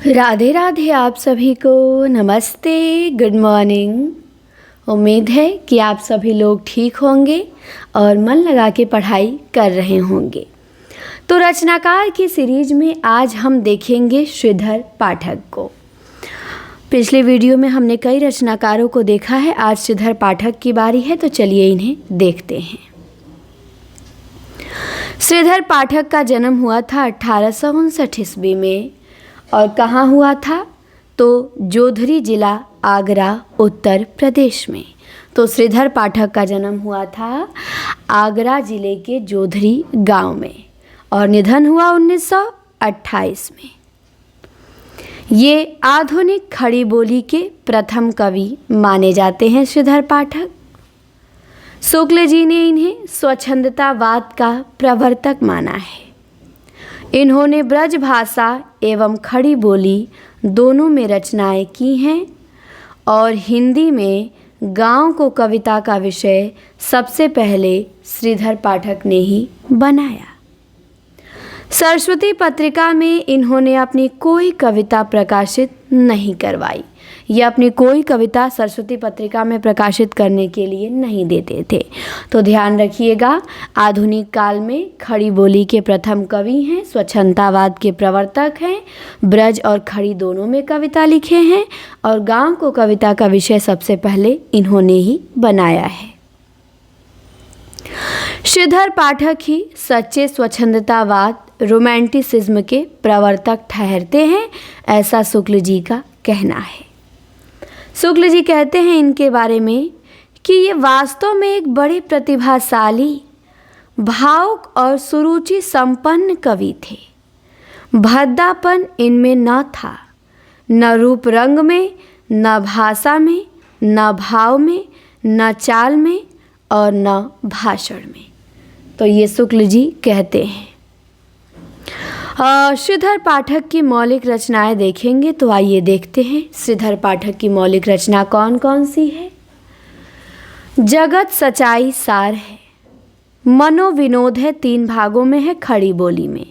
राधे राधे। आप सभी को नमस्ते, गुड मॉर्निंग। उम्मीद है कि आप सभी लोग ठीक होंगे और मन लगा के पढ़ाई कर रहे होंगे। तो रचनाकार की सीरीज में आज हम देखेंगे श्रीधर पाठक को। पिछले वीडियो में हमने कई रचनाकारों को देखा है, आज श्रीधर पाठक की बारी है, तो चलिए इन्हें देखते हैं। श्रीधर पाठक का जन्म हुआ था 1859 ईस्वी में और कहाँ हुआ था? तो जोधरी जिला, आगरा, उत्तर प्रदेश में। तो श्रीधर पाठक का जन्म हुआ था आगरा जिले के जोधरी गांव में और निधन हुआ 1928 में। ये आधुनिक खड़ी बोली के प्रथम कवि माने जाते हैं श्रीधर पाठक। शुक्ल जी ने इन्हें स्वच्छंदतावाद का प्रवर्तक माना है। इन्होंने ब्रज भाषा एवं खड़ी बोली दोनों में रचनाएं की हैं और हिंदी में गांव को कविता का विषय सबसे पहले श्रीधर पाठक ने ही बनाया। सरस्वती पत्रिका में इन्होंने अपनी कोई कविता प्रकाशित नहीं करवाई। ये अपनी कोई कविता सरस्वती पत्रिका में प्रकाशित करने के लिए नहीं देते थे। तो ध्यान रखिएगा, आधुनिक काल में खड़ी बोली के प्रथम कवि हैं, स्वच्छंदतावाद के प्रवर्तक हैं, ब्रज और खड़ी दोनों में कविता लिखे हैं और गांव को कविता का विषय सबसे पहले इन्होंने ही बनाया है। श्रीधर पाठक ही सच्चे स्वच्छंदतावाद, रोमांटिसिज्म के प्रवर्तक ठहरते हैं, ऐसा शुक्ल जी का कहना है। शुक्ल जी कहते हैं इनके बारे में कि ये वास्तव में एक बड़े प्रतिभाशाली, भावुक और सुरुचि संपन्न कवि थे। भद्दापन इनमें न था, न रूप रंग में, न भाषा में, न भाव में, न चाल में और न भाषण में। तो ये शुक्ल जी कहते हैं। श्रीधर पाठक की मौलिक रचनाएं देखेंगे तो आइए देखते हैं श्रीधर पाठक की मौलिक रचना कौन कौन सी है। जगत सच्चाई सार है, मनोविनोद है, 3 भागों में है खड़ी बोली में।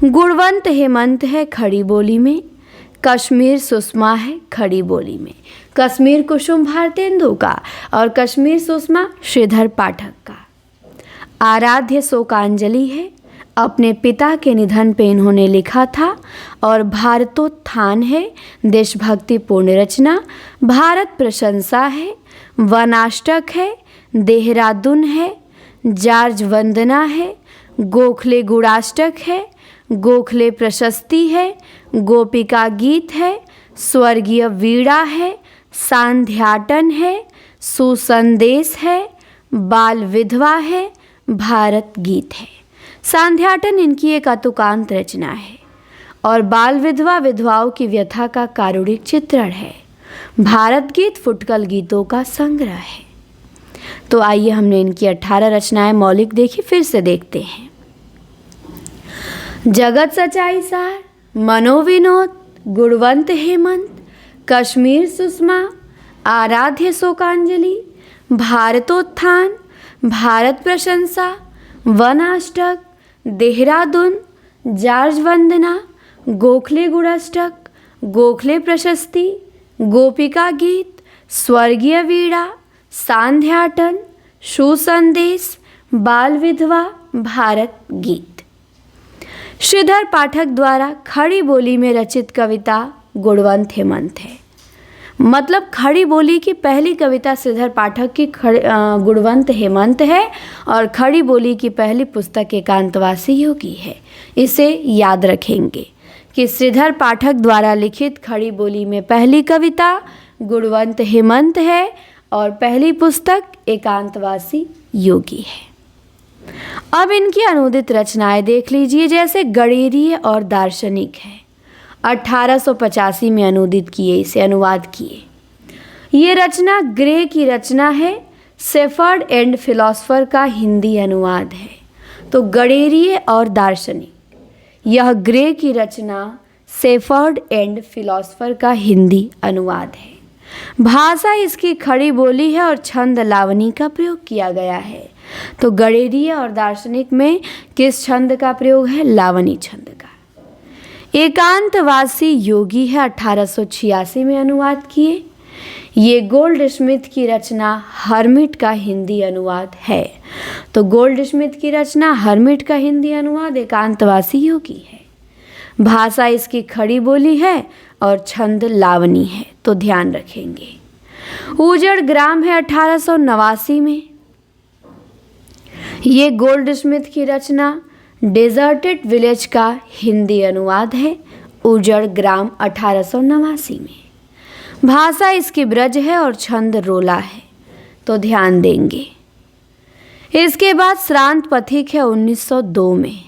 गुणवंत हेमंत है खड़ी बोली में। कश्मीर सुषमा है खड़ी बोली में। कश्मीर कुसुम भारतेंदु का और कश्मीर सुषमा श्रीधर पाठक का। आराध्य शोकांजलि है, अपने पिता के निधन पे इन्होंने लिखा था। और भारतोत्थान है, देशभक्तिपूर्ण रचना। भारत प्रशंसा है, वनाष्टक है, देहरादून है, जार्ज वंदना है, गोखले गुणाष्टक है, गोखले प्रशस्ति है, गोपिका गीत है, स्वर्गीय वीणा है, सांध्याटन है, सुसंदेश है, बाल विधवा है, भारत गीत है। सांध्याटन इनकी एक अतुकांत रचना है और बाल विधवा विधवाओं की व्यथा का कारुणिक चित्रण है। भारत गीत फुटकल गीतों का संग्रह है। तो आइए हमने इनकी 18 रचनाएं मौलिक देखी, फिर से देखते हैं। जगत सच्चाई सार, मनोविनोद, गुणवंत हेमंत, कश्मीर सुषमा, आराध्य शोकांजलि, भारतोत्थान, भारत प्रशंसा, वनाष्टक, देहरादून, जार्ज वंदना, गोखले गुणाष्टक, गोखले प्रशस्ति, गोपिका गीत, स्वर्गीय वीणा, सांध्याटन, सुसंदेश, बाल विधवा, भारत गीत। श्रीधर पाठक द्वारा खड़ी बोली में रचित कविता गुणवंत हेमंत है। मतलब खड़ी बोली की पहली कविता श्रीधर पाठक की गुणवंत हेमंत है और खड़ी बोली की पहली पुस्तक एकांतवासी योगी है। इसे याद रखेंगे कि श्रीधर पाठक द्वारा लिखित खड़ी बोली में पहली कविता गुणवंत हेमंत है और पहली पुस्तक एकांतवासी योगी है। अब इनकी अनुदित रचनाएं देख लीजिए, जैसे गणेरीय और दार्शनिक है। 1885 में अनुदित किए, इसे अनुवाद किए। ये रचना ग्रे की रचना है, शेफर्ड एंड फिलोसफर का हिंदी अनुवाद है। तो गणेरीय और दार्शनिक, यह ग्रे की रचना शेफर्ड एंड फिलोसफर का हिंदी अनुवाद है। भाषा इसकी खड़ी बोली है और छंद लावनी का प्रयोग किया गया है। तो गणेरीय और दार्शनिक में किस छंद का प्रयोग है? लावनी छंद का। एकांतवासी योगी है, 1886 में अनुवाद किए। ये गोल्ड स्मिथ की रचना हर्मिट का हिंदी अनुवाद है। तो गोल्ड स्मिथ की रचना हर्मिट का हिंदी अनुवाद एकांतवासी योगी है। भाषा इसकी खड़ी बोली है और छंद लावनी है, तो ध्यान रखेंगे। उजड़ ग्राम है 1889 में। ये गोल्ड स्मिथ की रचना डेजर्टेड विलेज का हिंदी अनुवाद है। उजड़ ग्राम 1889 में। भाषा इसकी ब्रज है और छंद रोला है, तो ध्यान देंगे। इसके बाद श्रांत पथिक है 1902 में।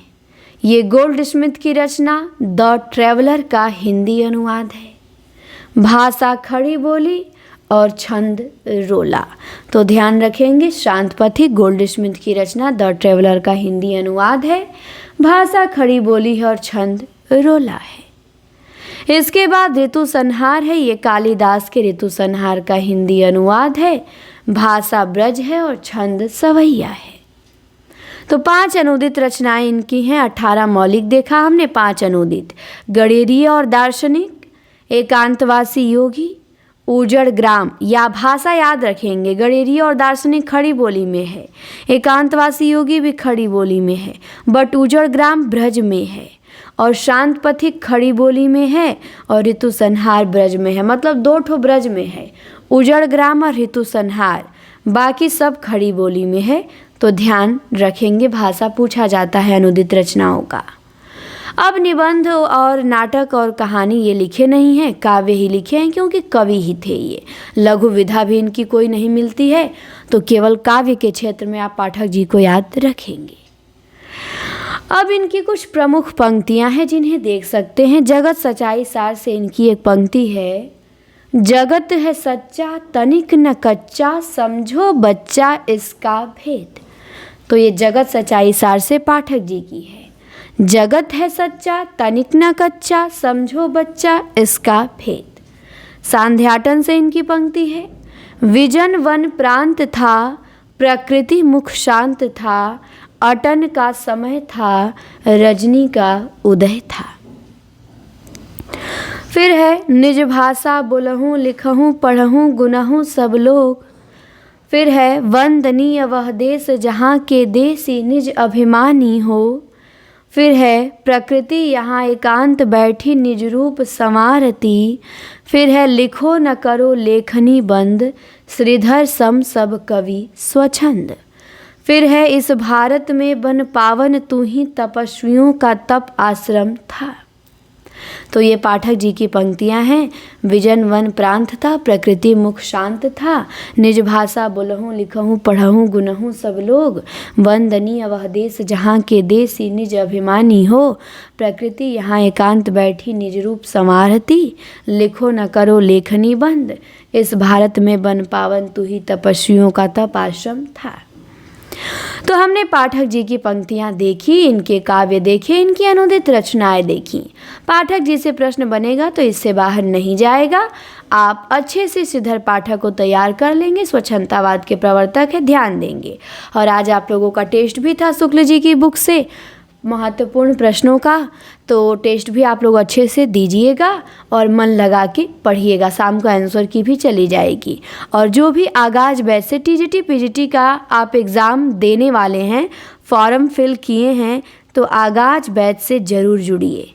ये गोल्ड स्मिथ की रचना द ट्रैवलर का हिंदी अनुवाद है। भाषा खड़ी बोली और छंद रोला, तो ध्यान रखेंगे। श्रांत पथिक गोल्ड स्मिथ की रचना द ट्रैवलर का हिंदी अनुवाद है। भाषा खड़ी बोली है और छंद रोला है। इसके बाद ऋतु संहार है। ये कालिदास के ऋतु संहार का हिंदी अनुवाद है। भाषा ब्रज है और छंद सवैया है। तो 5 अनुदित रचनाएं इनकी हैं। 18 मौलिक देखा हमने, 5 अनुदित। गणेरीय और दार्शनिक, एकांतवासी योगी, उजड़ ग्राम, या भाषा याद रखेंगे। गणेरीय और दार्शनिक खड़ी बोली में है, एकांतवासी योगी भी खड़ी बोली में है, बट उजड़ ग्राम ब्रज में है, और शांत पथिक खड़ी बोली में है और ऋतु संहार ब्रज में है। मतलब 2 ठो ब्रज में है, उजड़ ग्राम और ऋतु संहार। बाकी सब खड़ी बोली में है, तो ध्यान रखेंगे। भाषा पूछा जाता है अनुदित रचनाओं का। अब निबंध और नाटक और कहानी ये लिखे नहीं हैं, काव्य ही लिखे हैं, क्योंकि कवि ही थे ये। लघु विधा भी इनकी कोई नहीं मिलती है, तो केवल काव्य के क्षेत्र में आप पाठक जी को याद रखेंगे। अब इनकी कुछ प्रमुख पंक्तियां हैं जिन्हें देख सकते हैं। जगत सच्चाई सार से इनकी एक पंक्ति है, जगत है सच्चा तनिक न कच्चा, समझो बच्चा इसका भेद। तो ये जगत सच्चाई सार से पाठक जी की है। जगत है सच्चा तनिक न कच्चा, समझो बच्चा इसका भेद। सांध्याटन से इनकी पंक्ति है, विजन वन प्रांत था, प्रकृति मुख शांत था, अटन का समय था, रजनी का उदय था। फिर है, निज भाषा बोलहूँ लिखहूँ पढ़हूँ गुनहूँ सब लोग। फिर है, वंदनीय वह देश जहाँ के देसी निज अभिमानी हो। फिर है, प्रकृति यहाँ एकांत बैठी निज रूप संवारती। फिर है, लिखो न करो लेखनी बंद, श्रीधर सम सब कवि स्वच्छंद। फिर है, इस भारत में बन पावन तू ही तपस्वियों का तप आश्रम था। तो ये पाठक जी की पंक्तियां हैं। विजन वन प्रांत था, प्रकृति मुख शांत था, निज भाषा बोलहूँ लिखहूँ पढ़हूँ गुनहूँ सब लोग। वंदनीय वह देश जहाँ के देसी निज अभिमानी हो। प्रकृति यहाँ एकांत बैठी निज रूप संवारती। लिखो न करो लेखनी बंद, इस भारत में बन पावन तू ही तपस्वियों का तप आश्रम था। तो हमने पाठक जी की पंक्तियां देखी, इनके काव्य देखे, इनकी अनुदित रचनाएं देखी। पाठक जी से प्रश्न बनेगा तो इससे बाहर नहीं जाएगा। आप अच्छे से श्रीधर पाठक को तैयार कर लेंगे, स्वच्छंदतावाद के प्रवर्तक है, ध्यान देंगे। और आज आप लोगों का टेस्ट भी था शुक्ल जी की बुक से महत्वपूर्ण प्रश्नों का, तो टेस्ट भी आप लोग अच्छे से दीजिएगा और मन लगा के पढ़िएगा। शाम को आंसर की भी चली जाएगी। और जो भी आगाज बैच से टीजीटी पीजीटी का आप एग्ज़ाम देने वाले हैं, फॉर्म फिल किए हैं, तो आगाज बैच से ज़रूर जुड़िए।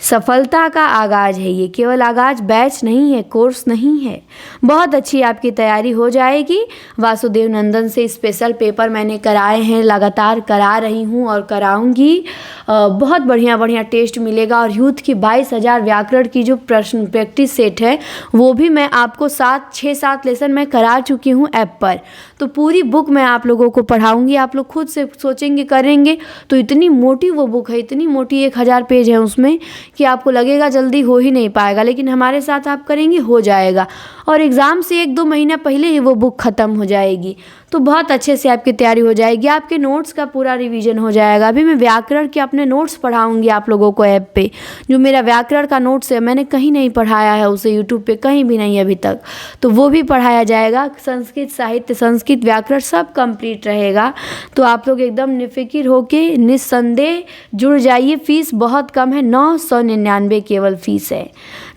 सफलता का आगाज है ये, केवल आगाज बैच नहीं है, कोर्स नहीं है। बहुत अच्छी आपकी तैयारी हो जाएगी। वासुदेव नंदन से स्पेशल पेपर मैंने कराए हैं, लगातार करा रही हूँ और कराऊंगी। बहुत बढ़िया बढ़िया टेस्ट मिलेगा। और यूथ की 22,000 व्याकरण की जो प्रश्न प्रैक्टिस सेट है, वो भी मैं आपको 6-7 लेसन मैं करा चुकी हूँ ऐप पर। तो पूरी बुक मैं आप लोगों को पढ़ाऊँगी। आप लोग खुद से सोचेंगे करेंगे तो इतनी मोटी वो बुक है, इतनी मोटी 1000 पेज है उसमें, कि आपको लगेगा जल्दी हो ही नहीं पाएगा, लेकिन हमारे साथ आप करेंगे हो जाएगा और एग्ज़ाम से 1-2 महीना पहले ही वो बुक ख़त्म हो जाएगी। तो बहुत अच्छे से आपकी तैयारी हो जाएगी, आपके नोट्स का पूरा रिवीजन हो जाएगा। अभी मैं व्याकरण के अपने नोट्स पढ़ाऊँगी आप लोगों को ऐप पे। जो मेरा व्याकरण का नोट्स है मैंने कहीं नहीं पढ़ाया है उसे, यूट्यूब पे कहीं भी नहीं अभी तक, तो वो भी पढ़ाया जाएगा। संस्कृत साहित्य, संस्कृत व्याकरण सब कंप्लीट रहेगा। तो आप लोग एकदम निफ़िक्र होके निस्संदेह जुड़ जाइए। फ़ीस बहुत कम है, 999 केवल फ़ीस है।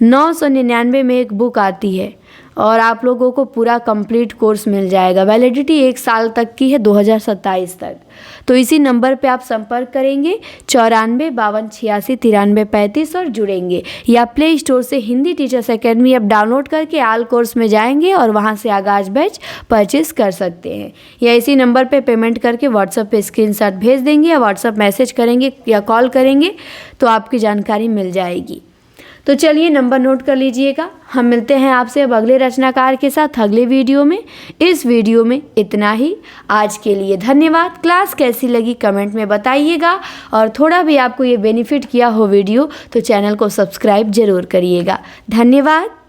999 में एक बुक आती है और आप लोगों को पूरा कंप्लीट कोर्स मिल जाएगा। वैलिडिटी 1 साल तक की है, 2027 तक। तो इसी नंबर पे आप संपर्क करेंगे 94 52 86 93 35 और जुड़ेंगे, या प्ले स्टोर से Hindi teachers academy app download करके आल कोर्स में जाएंगे और वहां से आगाज बैच परचेस कर सकते हैं, या इसी नंबर पे पेमेंट करके व्हाट्सएप पे स्क्रीनशॉट भेज देंगे या व्हाट्सएप मैसेज करेंगे या कॉल करेंगे तो आपकी जानकारी मिल जाएगी। तो चलिए नंबर नोट कर लीजिएगा। हम मिलते हैं आपसे अब अगले रचनाकार के साथ अगले वीडियो में। इस वीडियो में इतना ही आज के लिए, धन्यवाद। क्लास कैसी लगी कमेंट में बताइएगा और थोड़ा भी आपको ये बेनिफिट किया हो वीडियो तो चैनल को सब्सक्राइब जरूर करिएगा। धन्यवाद।